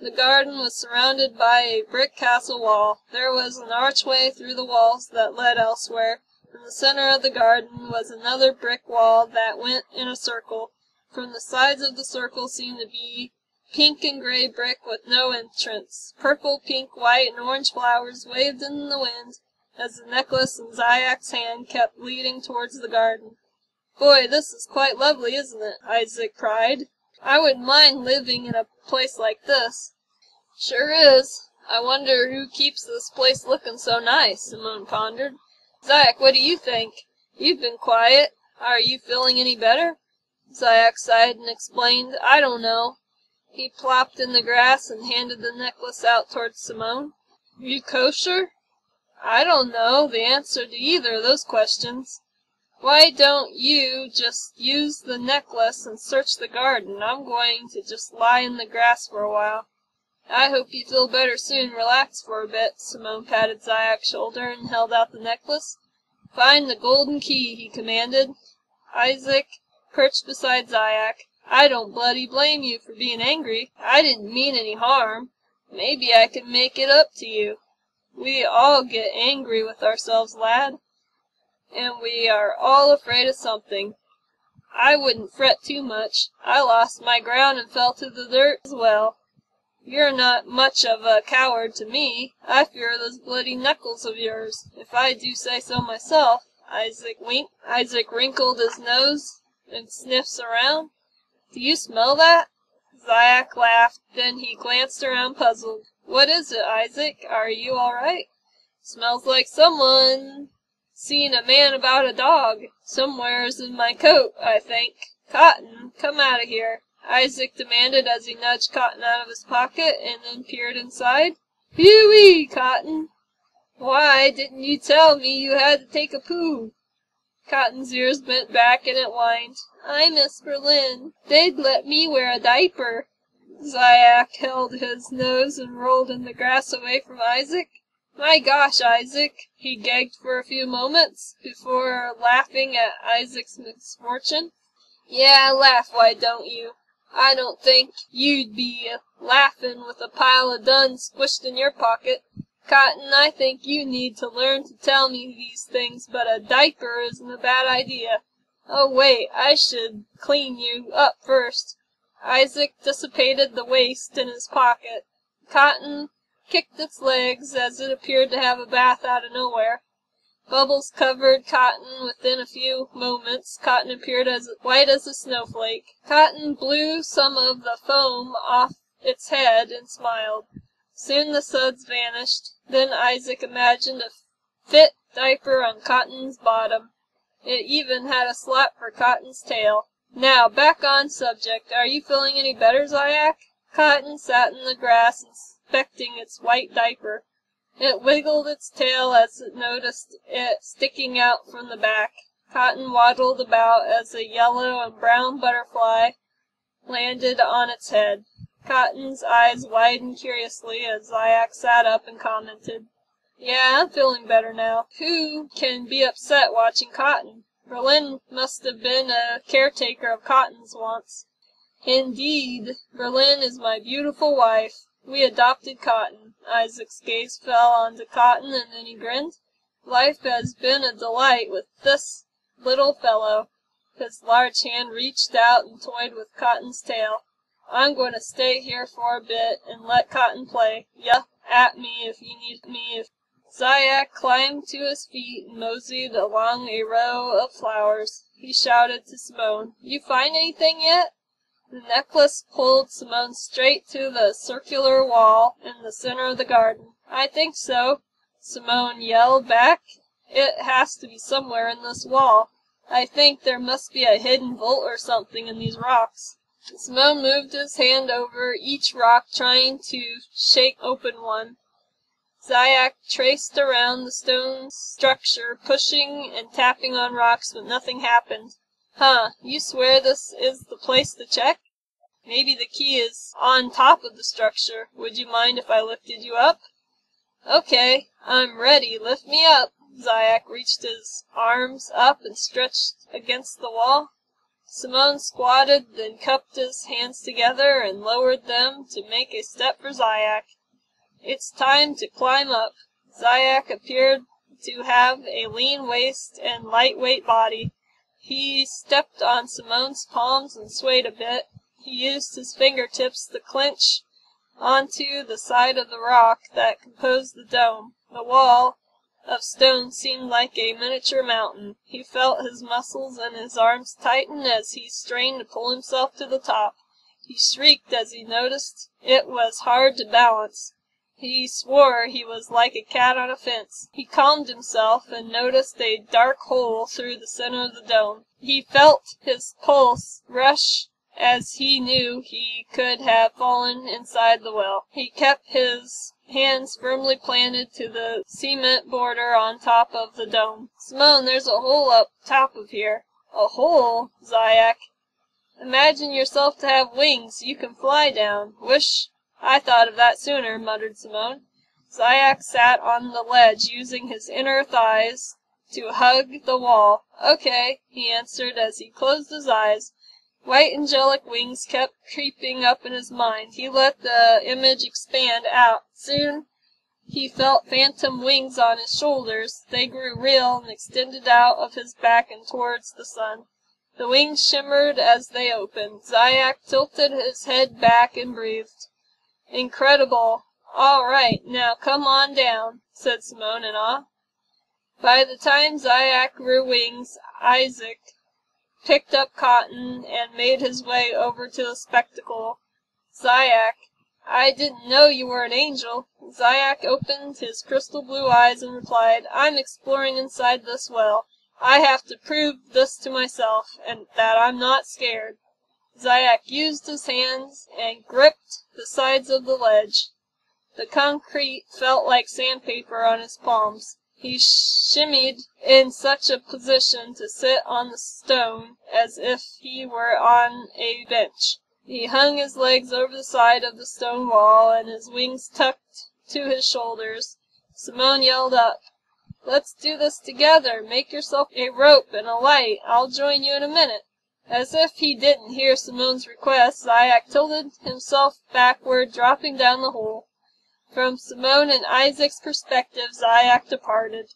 The garden was surrounded by a brick castle wall. There was an archway through the walls that led elsewhere. In the center of the garden was another brick wall that went in a circle. From the sides of the circle seemed to be pink and gray brick with no entrance. Purple, pink, white, and orange flowers waved in the wind as the necklace in Zayak's hand kept leading towards the garden. "Boy, this is quite lovely, isn't it?" Isaac cried. "I wouldn't mind living in a place like this." "Sure is. I wonder who keeps this place looking so nice," Simone pondered. "Zayak, what do you think? You've been quiet. Are you feeling any better?" Zayak sighed and explained, "I don't know." He plopped in the grass and handed the necklace out towards Simone. "You kosher?" "I don't know the answer to either of those questions." "Why don't you just use the necklace and search the garden? I'm going to just lie in the grass for a while." "I hope you feel better soon. Relax for a bit." Simone patted Zayak's shoulder and held out the necklace. "Find the golden key," he commanded. Isaac perched beside Zayak. "I don't bloody blame you for being angry. I didn't mean any harm. Maybe I can make it up to you. We all get angry with ourselves, lad. And we are all afraid of something. I wouldn't fret too much. I lost my ground and fell to the dirt as well. You're not much of a coward to me. I fear those bloody knuckles of yours, if I do say so myself." Isaac winked. Isaac wrinkled his nose and sniffs around. "Do you smell that?" Zayak laughed. Then he glanced around puzzled. "What is it, Isaac? Are you all right?" "Smells like someone seen a man about a dog. Somewheres in my coat, I think. Cotton, come out of here," Isaac demanded as he nudged Cotton out of his pocket and then peered inside. "Pee-wee, Cotton! Why didn't you tell me you had to take a poo?" Cotton's ears bent back and it whined. "I miss Berlin. They'd let me wear a diaper." Zayak held his nose and rolled in the grass away from Isaac. "My gosh, Isaac!" He gagged for a few moments before laughing at Isaac's misfortune. "Yeah, laugh, why don't you? I don't think you'd be laughing with a pile of dun squished in your pocket. Cotton, I think you need to learn to tell me these things, but a diaper isn't a bad idea. Oh, wait, I should clean you up first." Isaac dissipated the waste in his pocket. Cotton kicked its legs as it appeared to have a bath out of nowhere. Bubbles covered Cotton. Within a few moments, Cotton appeared as white as a snowflake. Cotton blew some of the foam off its head and smiled. Soon the suds vanished. Then Isaac imagined a fit diaper on Cotton's bottom. It even had a slot for Cotton's tail. "Now, back on subject. Are you feeling any better, Zayak?" Cotton sat in the grass inspecting its white diaper. It wiggled its tail as it noticed it sticking out from the back. Cotton waddled about as a yellow and brown butterfly landed on its head. Cotton's eyes widened curiously as Zayak sat up and commented, "Yeah, I'm feeling better now. Who can be upset watching Cotton? Berlin must have been a caretaker of Cotton's once." "Indeed, Berlin is my beautiful wife. We adopted Cotton." Isaac's gaze fell onto Cotton, and then he grinned. "Life has been a delight with this little fellow." His large hand reached out and toyed with Cotton's tail. "I'm going to stay here for a bit and let Cotton play. Yup, at me if you need me." Zayak climbed to his feet and moseyed along a row of flowers. He shouted to Simone, "You find anything yet?" The necklace pulled Simone straight to the circular wall in the center of the garden. "I think so," Simone yelled back. "It has to be somewhere in this wall. I think there must be a hidden vault or something in these rocks." Simone moved his hand over each rock, trying to shake open one. Zayak traced around the stone structure, pushing and tapping on rocks, but nothing happened. "Huh, you swear this is the place to check? Maybe the key is on top of the structure. Would you mind if I lifted you up?" "Okay, I'm ready. Lift me up." Zayak reached his arms up and stretched against the wall. Simone squatted, then cupped his hands together and lowered them to make a step for Zayak. "It's time to climb up." Zayak appeared to have a lean waist and lightweight body. He stepped on Simone's palms and swayed a bit. He used his fingertips to clinch onto the side of the rock that composed the dome. The wall of stone seemed like a miniature mountain. He felt his muscles and his arms tighten as he strained to pull himself to the top. He shrieked as he noticed it was hard to balance. He swore he was like a cat on a fence. He calmed himself and noticed a dark hole through the center of the dome. He felt his pulse rush as he knew he could have fallen inside the well. He kept his hands firmly planted to the cement border on top of the dome. "Simone, there's a hole up top of here." "A hole?" Zayak. "Imagine yourself to have wings you can fly down." "Wish I thought of that sooner," muttered Simone. Zayak sat on the ledge, using his inner thighs to hug the wall. "Okay," he answered as he closed his eyes. White angelic wings kept creeping up in his mind. He let the image expand out. Soon he felt phantom wings on his shoulders. They grew real and extended out of his back and towards the sun. The wings shimmered as they opened. Zayak tilted his head back and breathed. "Incredible. All right, now come on down," said Simone in awe. By the time Zayak grew wings, Isaac picked up Cotton and made his way over to the spectacle. "Zayak, I didn't know you were an angel." Zayak opened his crystal blue eyes and replied, "I'm exploring inside this well. I have to prove this to myself, and that I'm not scared." Zayak used his hands and gripped the sides of the ledge. The concrete felt like sandpaper on his palms. He shimmied in such a position to sit on the stone as if he were on a bench. He hung his legs over the side of the stone wall and his wings tucked to his shoulders. Simone yelled up, "Let's do this together. Make yourself a rope and a light. I'll join you in a minute." As if he didn't hear Simone's request, Zayak tilted himself backward, dropping down the hole. From Simone and Isaac's perspective, Zayak departed.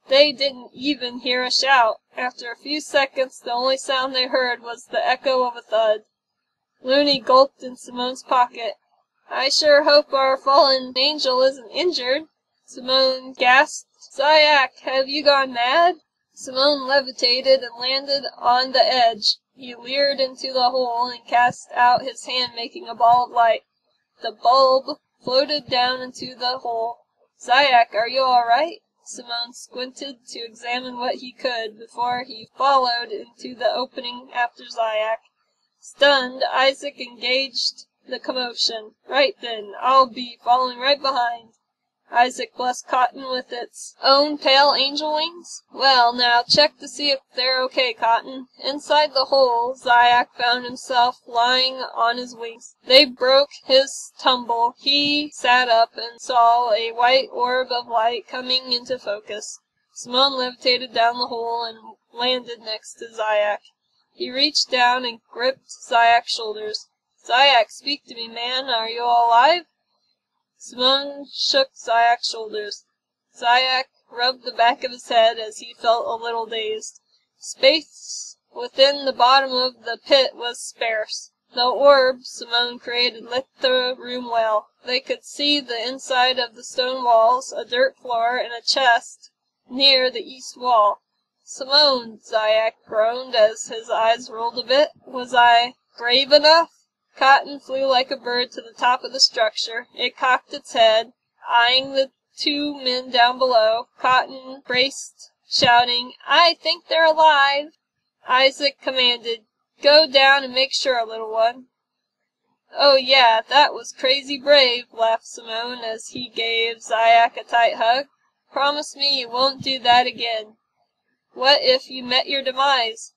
They didn't even hear a shout. After a few seconds, the only sound they heard was the echo of a thud. Looney gulped in Simone's pocket. "I sure hope our fallen angel isn't injured." Simone gasped, "Zayak, have you gone mad?" Simone levitated and landed on the edge. He leered into the hole and cast out his hand, making a ball of light. The bulb floated down into the hole. "Zayak, are you all right?" Simone squinted to examine what he could before he followed into the opening after Zayak. Stunned, Isaac engaged the commotion. "Right then, I'll be following right behind." Isaac blessed Cotton with its own pale angel wings. "Well, now check to see if they're okay, Cotton." Inside the hole, Zayak found himself lying on his wings. They broke his tumble. He sat up and saw a white orb of light coming into focus. Simone levitated down the hole and landed next to Zayak. He reached down and gripped Zayak's shoulders. "Zayak, speak to me, man. Are you alive?" Simone shook Zayak's shoulders. Zayak rubbed the back of his head as he felt a little dazed. Space within the bottom of the pit was sparse. The orb Simone created lit the room well. They could see the inside of the stone walls, a dirt floor, and a chest near the east wall. "Simone," Zayak groaned as his eyes rolled a bit, "was I brave enough?" Cotton flew like a bird to the top of the structure. It cocked its head, eyeing the two men down below. Cotton braced, shouting, "I think they're alive." Isaac commanded, "Go down and make sure, little one." "Oh yeah, that was crazy brave," laughed Simone as he gave Zayak a tight hug. "Promise me you won't do that again." "What if you met your demise?"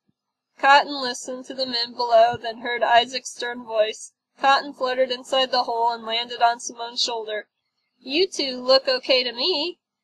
Cotton listened to the men below, then heard Isaac's stern voice. Cotton fluttered inside the hole and landed on Simone's shoulder. "You two look okay to me."